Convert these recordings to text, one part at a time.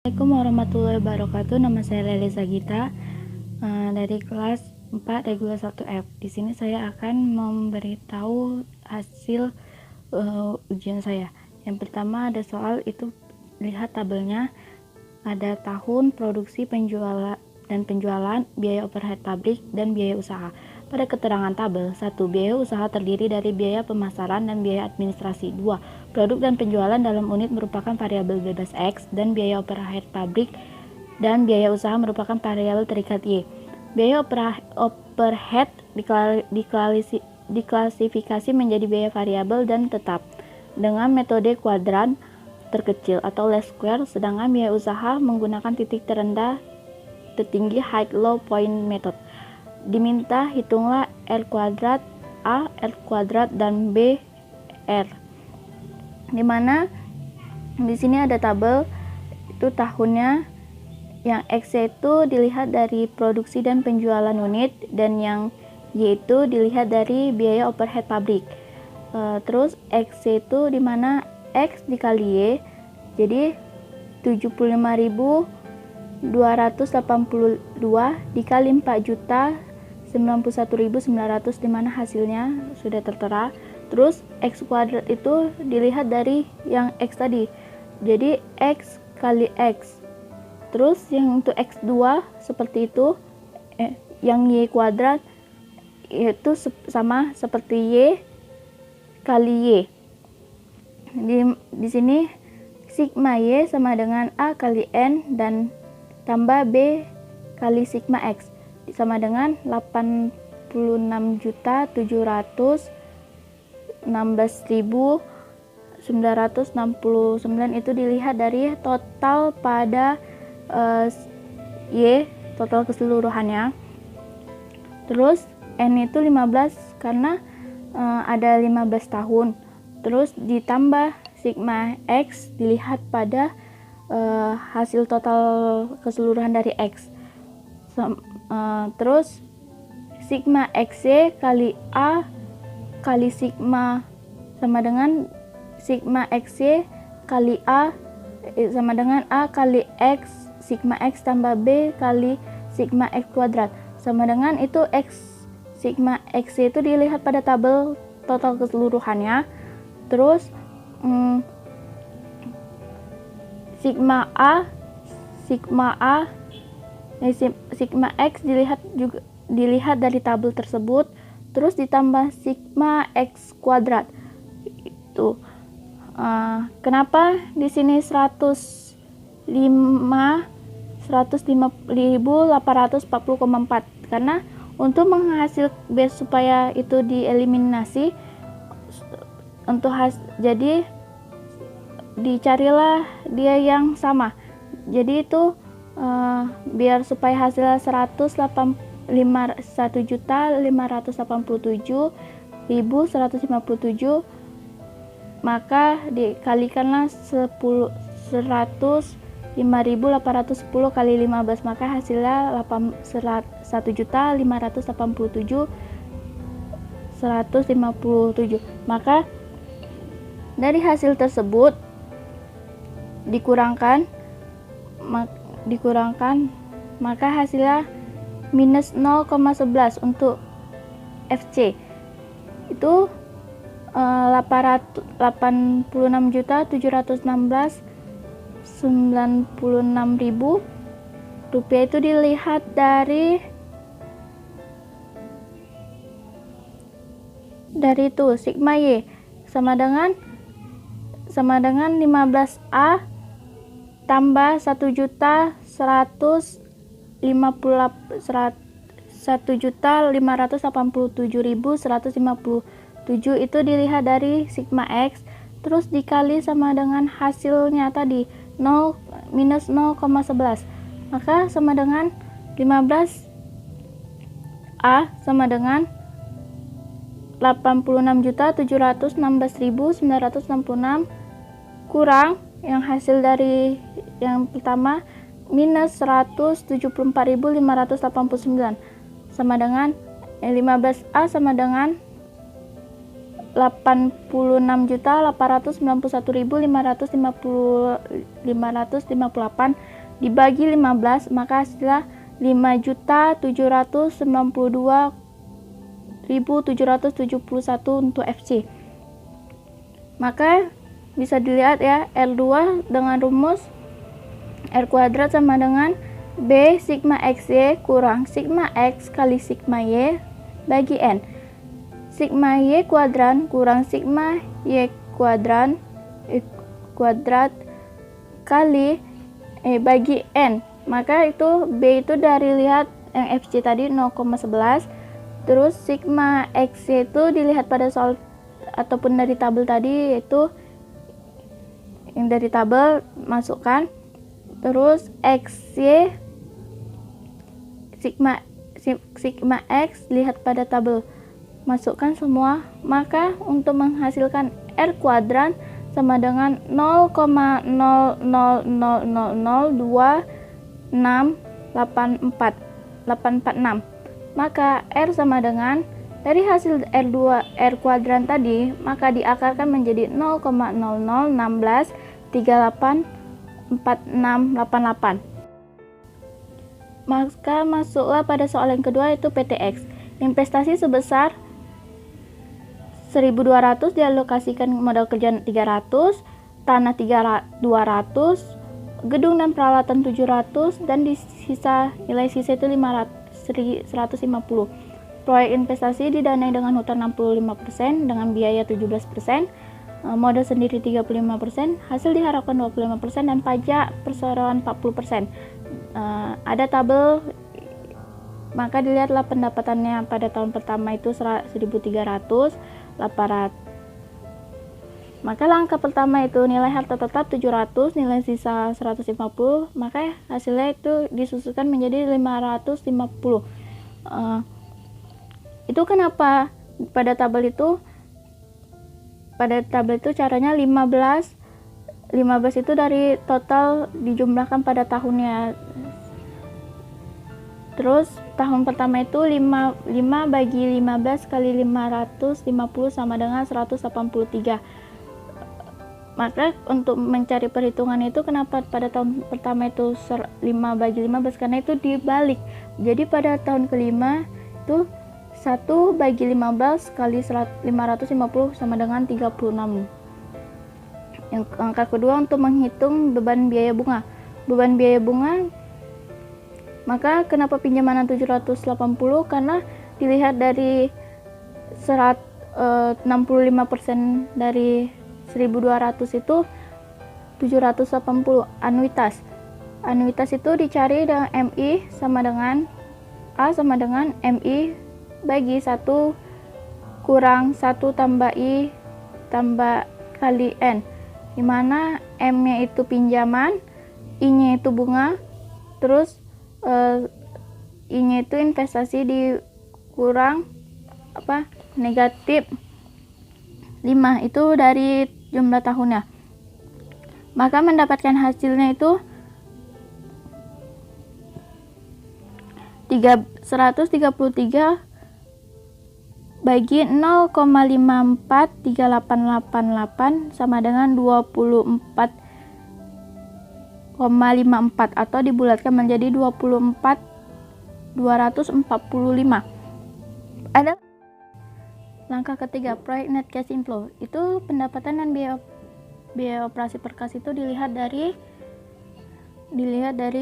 Assalamualaikum warahmatullahi wabarakatuh. Nama saya Leli Sagita dari kelas 4 Regula 1F. Di sini saya akan memberitahu hasil ujian saya. Yang pertama ada soal itu, lihat tabelnya. Ada tahun, produksi, penjualan, biaya overhead pabrik, dan biaya usaha. Pada keterangan tabel, 1. Biaya usaha terdiri dari biaya pemasaran dan biaya administrasi. 2. Produk dan penjualan dalam unit merupakan variabel bebas X, dan biaya overhead pabrik dan biaya usaha merupakan variabel terikat Y. Biaya overhead diklasifikasi menjadi biaya variabel dan tetap dengan metode kuadran terkecil atau least square, sedangkan biaya usaha menggunakan titik terendah tertinggi high low point method. Diminta hitunglah R kuadrat A, R kuadrat, dan B, R. Dimana di sini ada tabel itu tahunnya, yang X itu dilihat dari produksi dan penjualan unit, dan yang Y itu dilihat dari biaya overhead pabrik. Terus X itu dimana X dikali Y, jadi 75.282 dikali 4.091.900, dimana hasilnya sudah tertera. Terus X kuadrat itu dilihat dari yang X tadi, jadi X kali X. Terus yang untuk X2 seperti itu, yang Y kuadrat itu sama seperti Y kali Y. Di sini sigma Y sama dengan A kali N dan tambah B kali sigma X sama dengan 86.916.969. Itu dilihat dari total pada Y, total keseluruhannya. Terus N itu 15 karena ada 15 tahun. Terus ditambah sigma X dilihat pada hasil total keseluruhan dari X. Terus sigma XY kali A kali sigma sama dengan sigma XY kali A sama dengan A kali X sigma X tambah B kali sigma X kuadrat sama dengan itu X sigma XY itu dilihat pada tabel total keseluruhannya. Terus sigma X dilihat dari tabel tersebut, terus ditambah sigma X kuadrat. Itu kenapa di sini 105.840,4, karena untuk menghasil base supaya itu dieliminasi jadi dicarilah dia yang sama. Jadi itu biar supaya hasilnya 101.587.157, maka dikalikanlah 105.810 kali 15, maka hasilnya 101.587.157. Maka dari hasil tersebut dikurangkan, maka hasilnya minus 0,11 untuk FC itu 86.716.096.000 rupiah. Itu dilihat dari itu sigma Y sama dengan 15A tambah 1.587.157 itu dilihat dari sigma X, terus dikali sama dengan hasilnya tadi minus 0,11, maka sama dengan 15A sama dengan 86.716.966 kurang yang hasil dari yang pertama minus 174.589 sama dengan 15A sama dengan 86.891.558 dibagi 15, maka hasilnya 5.792.771 untuk FC. Maka bisa dilihat ya, R2 dengan rumus R kuadrat sama dengan B sigma XY kurang sigma X kali sigma Y bagi N. Sigma Y kuadran kurang sigma Y kuadrat kali bagi N. Maka itu B itu dari lihat yang FC tadi 0,11. Terus sigma XY itu dilihat pada soal ataupun dari tabel tadi, yaitu yang dari tabel masukkan. Terus XY sigma X lihat pada tabel, masukkan semua. Maka untuk menghasilkan R kuadrat sama dengan 0,0000264846. Maka R sama dengan dari hasil R kuadrat tadi, maka diakarkan menjadi 0,0016384688. Maka masuklah pada soal yang kedua, yaitu PTX. Investasi sebesar 1.200 dialokasikan modal kerja 300, tanah 200, gedung dan peralatan 700, dan nilai sisa itu 150. Proyek investasi didanai dengan hutang 65%, dengan biaya 17%, modal sendiri 35%, hasil diharapkan 25%, dan pajak perseroan 40%. Ada tabel, maka dilihatlah pendapatannya pada tahun pertama itu 1.300, 800. Maka langkah pertama itu nilai harta tetap 700, nilai sisa 150, maka hasilnya itu disusunkan menjadi 550. Itu kenapa pada tabel itu caranya 15 itu dari total dijumlahkan pada tahunnya. Terus tahun pertama itu 5 bagi 15 kali 550 sama dengan 183. Maka untuk mencari perhitungan itu, kenapa pada tahun pertama itu 5 bagi 15, karena itu dibalik. Jadi pada tahun kelima itu 1 bagi 15 kali 550 sama dengan 36. Yang angka kedua, untuk menghitung beban biaya bunga. Beban biaya bunga, maka kenapa pinjamanan 780? Karena dilihat dari 65% dari 1.200 itu 780 anuitas. Anuitas itu dicari dengan MI sama dengan A sama dengan MI bagi 1 kurang 1 tambah I tambah kali N, dimana M-nya itu pinjaman, I-nya itu bunga, terus I-nya itu investasi dikurang negatif 5 itu dari jumlah tahunnya. Maka mendapatkan hasilnya itu 133 bagi 0,543888 sama dengan 24,54, atau dibulatkan menjadi 24.245. Ada langkah ketiga, proyek net cash inflow. Itu pendapatan dan biaya operasi per kas itu dilihat dari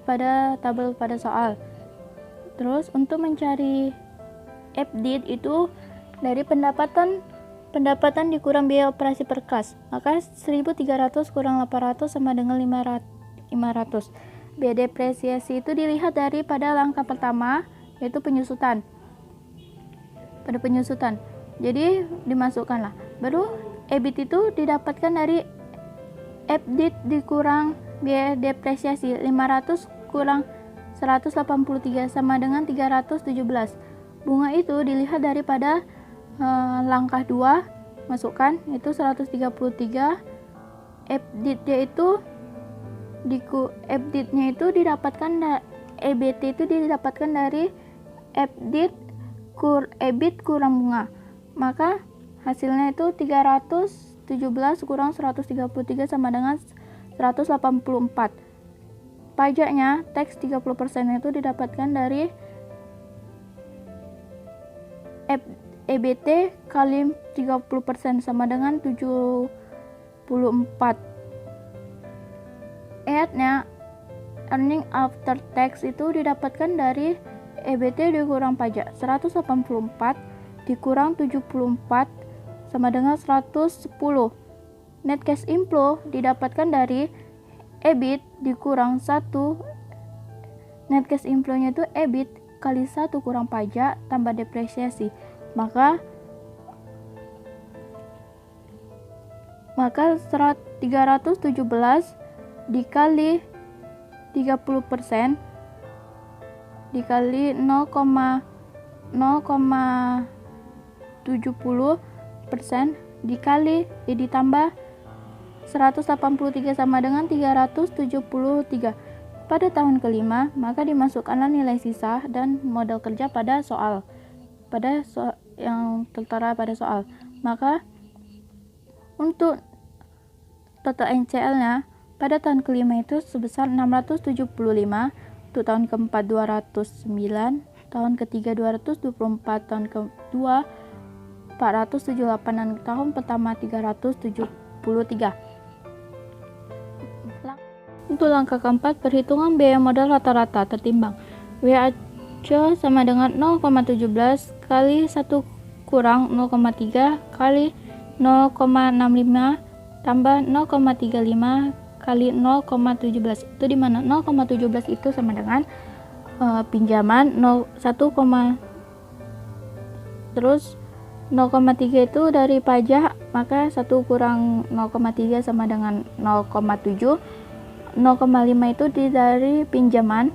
pada tabel pada soal. Terus untuk mencari EBIT itu dari pendapatan dikurang biaya operasi per kas, maka 1.300 kurang 800 sama dengan 500. Biaya depresiasi itu dilihat dari pada langkah pertama, yaitu penyusutan. Pada penyusutan, jadi dimasukkanlah. Baru EBIT itu didapatkan dari EBIT dikurang biaya depresiasi, 500 kurang 183 sama dengan 317. Bunga itu dilihat daripada langkah 2, masukkan itu 133. EBIT-nya itu didapatkan EBT itu didapatkan dari EBIT kurang bunga. Maka hasilnya itu 317 kurang 133 sama dengan 184. Pajaknya tax 30% itu didapatkan dari EBT kali 30% sama dengan 74. EAT-nya earning after tax itu didapatkan dari EBT dikurang pajak. 184 dikurang 74 sama dengan 110. Net cash inflow didapatkan dari EBIT dikurang 1. Net cash inflow-nya itu EBIT kali 1 kurang pajak tambah depresiasi. Maka 317 dikali 30% dikali 0,70% dikali ditambah 183 sama dengan 373 pada tahun kelima, maka dimasukkanlah nilai sisa dan modal kerja pada soal yang tertera pada soal. Maka untuk total NCL-nya pada tahun kelima itu sebesar 675, untuk tahun keempat 209, tahun ketiga 224, tahun kedua 478, dan tahun pertama 373. Untuk langkah keempat, perhitungan biaya modal rata-rata tertimbang. WACO sama dengan 0,17 kali 1 kurang 0,3 kali 0,65 tambah 0,35 kali 0,17. Itu dimana 0,17 itu sama dengan pinjaman 1, terus 0,3 itu dari pajak, maka 1 kurang 0,3 sama dengan 0,7. 0,5 itu dari pinjaman,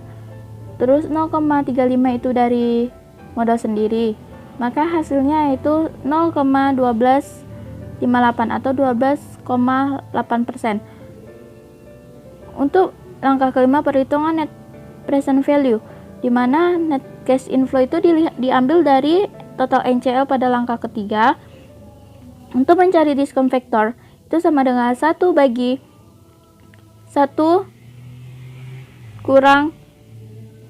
terus 0,35 itu dari modal sendiri, maka hasilnya itu 0,1258 atau 12,8%. Untuk langkah kelima, perhitungan net present value, di mana net cash inflow itu diambil dari total NCL pada langkah ketiga. Untuk mencari discount factor itu sama dengan 1 bagi 1 kurang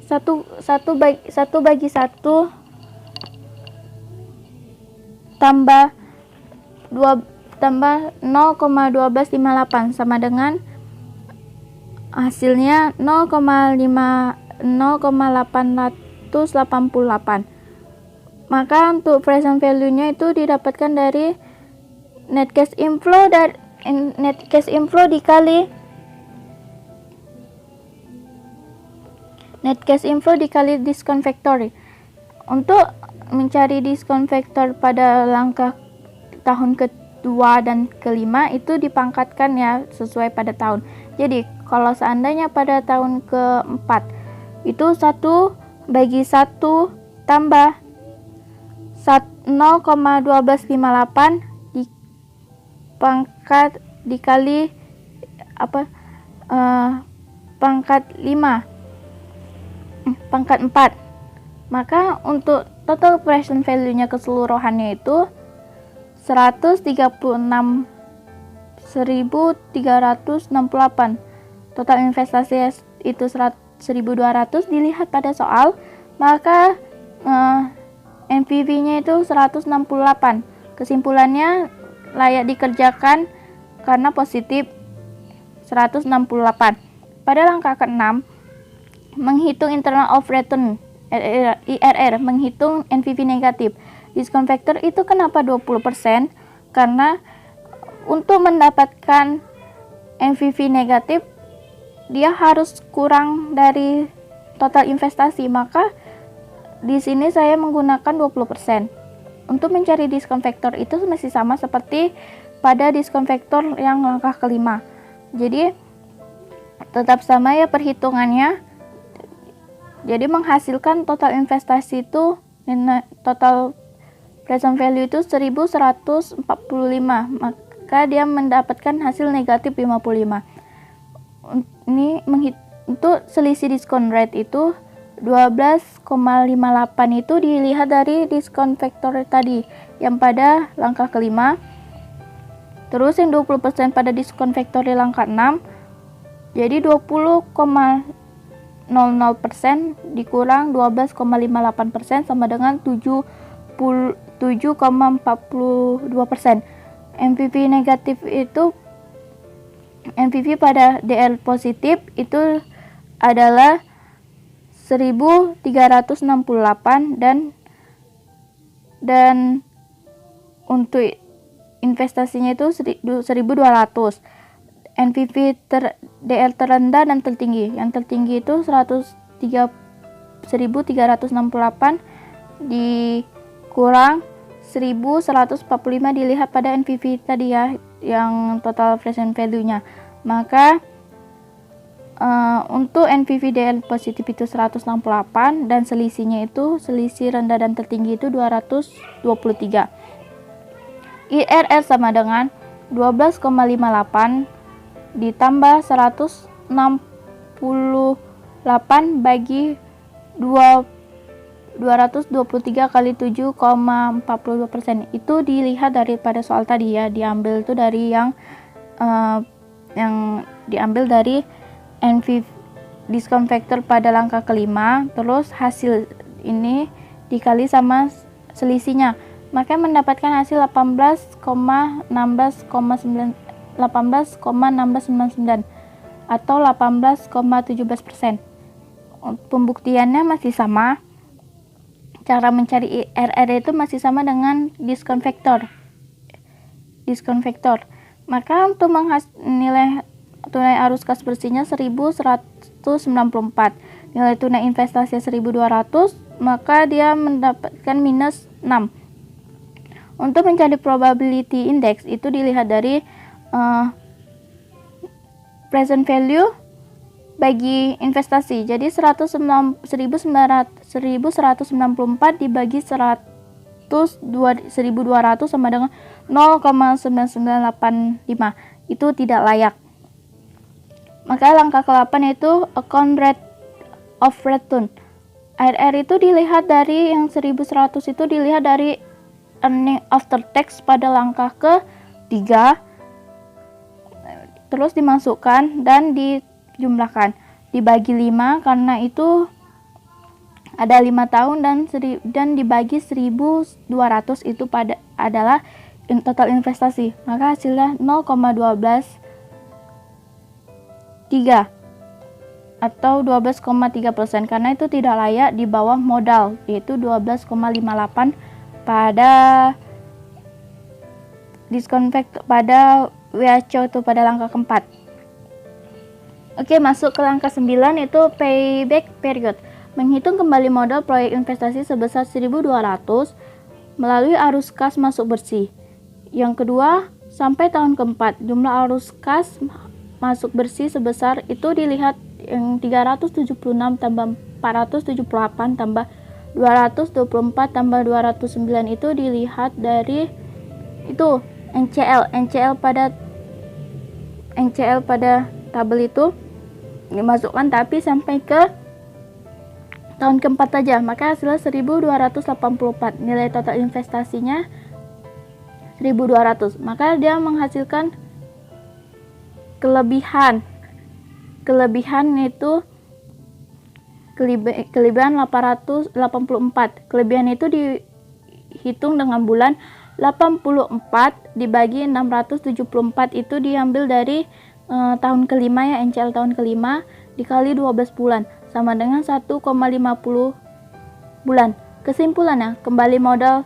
1 bagi 1 tambah 0,1258 sama dengan hasilnya 0,888. Maka untuk present value-nya itu didapatkan dari net cash inflow dikali discount factor. Untuk mencari discount factor pada langkah tahun kedua dan kelima itu dipangkatkan ya sesuai pada tahun. Jadi kalau seandainya pada tahun keempat itu 1 bagi 1 tambah 0,1258 dipangkat dikali pangkat 4. Maka untuk total present value-nya keseluruhannya itu 136.368. Total investasi itu 1.200 dilihat pada soal, maka NPV-nya itu 168. Kesimpulannya layak dikerjakan karena positif 168. Pada langkah ke-6, menghitung internal of return IRR, menghitung NPV negatif. Discount factor itu kenapa 20%? Karena untuk mendapatkan NPV negatif dia harus kurang dari total investasi, maka di sini saya menggunakan 20%. Untuk mencari discount factor itu masih sama seperti pada discount factor yang langkah kelima. Jadi tetap sama ya perhitungannya. Jadi menghasilkan total investasi itu total present value itu 1.145, maka dia mendapatkan hasil negatif 55. Ini untuk selisih diskon rate itu 12,58 itu dilihat dari diskon faktor tadi yang pada langkah kelima. Terus yang 20% pada diskon faktor langkah 6. Jadi 20,00% dikurang 12,58% sama dengan 7,42%. MPV negatif itu MPV pada DL positif itu adalah 1368 dan untuk investasinya itu 1200. NPV DL terendah dan tertinggi. Yang tertinggi itu 1368 dikurang 1145 dilihat pada NPV tadi ya, yang total present value-nya. Maka untuk NPV DL positif itu 168 dan selisihnya itu selisih rendah dan tertinggi itu 223. IRR sama dengan 12,58 ditambah 168 bagi 223 kali 7,42%. Itu dilihat daripada soal tadi ya, diambil itu dari yang diambil dari NPV diskon faktor pada langkah kelima, terus hasil ini dikali sama selisihnya, maka mendapatkan hasil 18,1699 atau 18,17%. Pembuktiannya masih sama. Cara mencari IRR itu masih sama dengan diskon faktor. Maka untuk nilai tunai arus kas bersihnya 1194, nilai tunai investasi 1200, maka dia mendapatkan minus 6. Untuk mencari probability index itu dilihat dari present value bagi investasi. Jadi 1194 dibagi 1200 sama dengan 0,9985. Itu tidak layak. Maka langkah ke-8 itu account rate of return. IRR itu dilihat dari yang 1100 itu dilihat dari earning after tax pada langkah ke-3. Terus dimasukkan dan dijumlahkan, dibagi 5 karena itu ada 5 tahun dan dibagi 1200 itu adalah total investasi. Maka hasilnya 0,123 atau 12,3% karena itu tidak layak di bawah modal, yaitu 12,58 pada diskon factor pada WHO itu pada langkah keempat. Oke, masuk ke langkah 9 itu payback period. Menghitung kembali modal proyek investasi sebesar 1.200 melalui arus kas masuk bersih. Yang kedua, sampai tahun keempat, jumlah arus kas masuk bersih sebesar itu dilihat yang 376 tambah 478 tambah 224 tambah 209 itu dilihat dari itu NCL pada tabel itu dimasukkan tapi sampai ke tahun keempat saja, maka hasilnya 1284. Nilai total investasinya 1200, maka dia menghasilkan kelebihan itu kelebihan 884. Kelebihan itu dihitung dengan bulan 84 dibagi 674 itu diambil dari tahun kelima ya, NCL tahun kelima dikali 12 bulan sama dengan 1,50 bulan. Kesimpulannya, kembali modal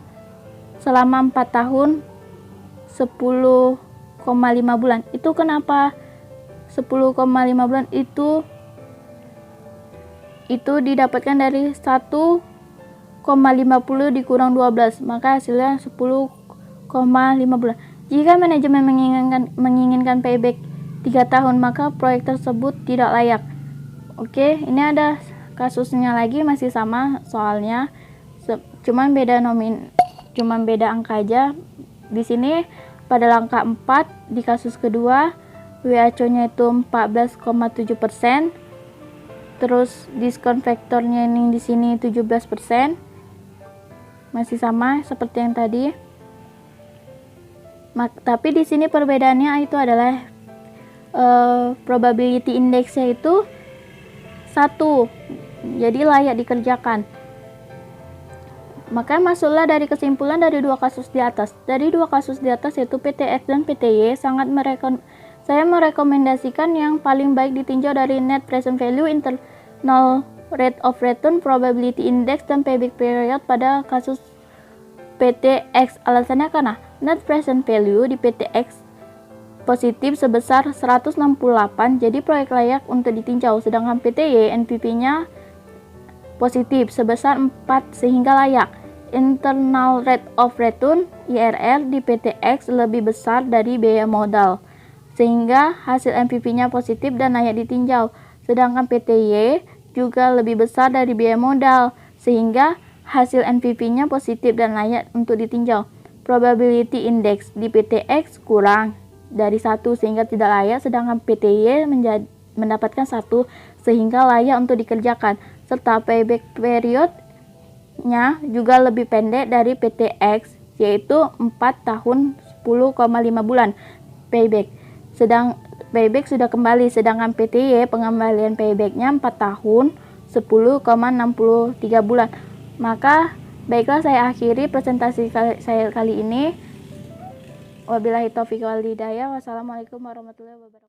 selama 4 tahun 10,5 bulan. Itu kenapa 10,5 bulan itu didapatkan dari 1,50 dikurang 12, maka hasilnya 10,5 bulan. Jika manajemen menginginkan payback 3 tahun, maka proyek tersebut tidak layak. Oke, ini ada kasusnya lagi, masih sama soalnya, cuman beda angka aja. Di sini pada langkah 4 di kasus kedua WHO-nya itu 14,7%, Terus diskon faktornya ini di sini 17%. Masih sama seperti yang tadi. Tapi di sini perbedaannya itu adalah probability index-nya itu 1. Jadi layak dikerjakan. Maka masuklah dari kesimpulan dari dua kasus di atas. Dari dua kasus di atas yaitu PTX dan PTY, saya merekomendasikan yang paling baik ditinjau dari net present value, internal rate of return, probability index, dan payback period pada kasus PTX. Alasannya karena net present value di PTX positif sebesar 168, jadi proyek layak untuk ditinjau. Sedangkan PTY NPV-nya positif sebesar 4 sehingga layak. Internal rate of return IRR di PTX lebih besar dari biaya modal, sehingga hasil NPV-nya positif dan layak ditinjau. Sedangkan PTY juga lebih besar dari biaya modal, sehingga hasil NPV-nya positif dan layak untuk ditinjau. Probability index di PTX kurang dari 1 sehingga tidak layak, sedangkan PTY mendapatkan 1 sehingga layak untuk dikerjakan. Serta payback periodnya juga lebih pendek dari PTX, yaitu 4 tahun 10,5 bulan payback. Payback sudah kembali, sedangkan PTY pengembalian paybacknya 4 tahun 10,63 bulan. Maka baiklah, saya akhiri presentasi saya kali ini. Wabillahi taufiq wal hidayah. Wassalamualaikum warahmatullahi wabarakatuh.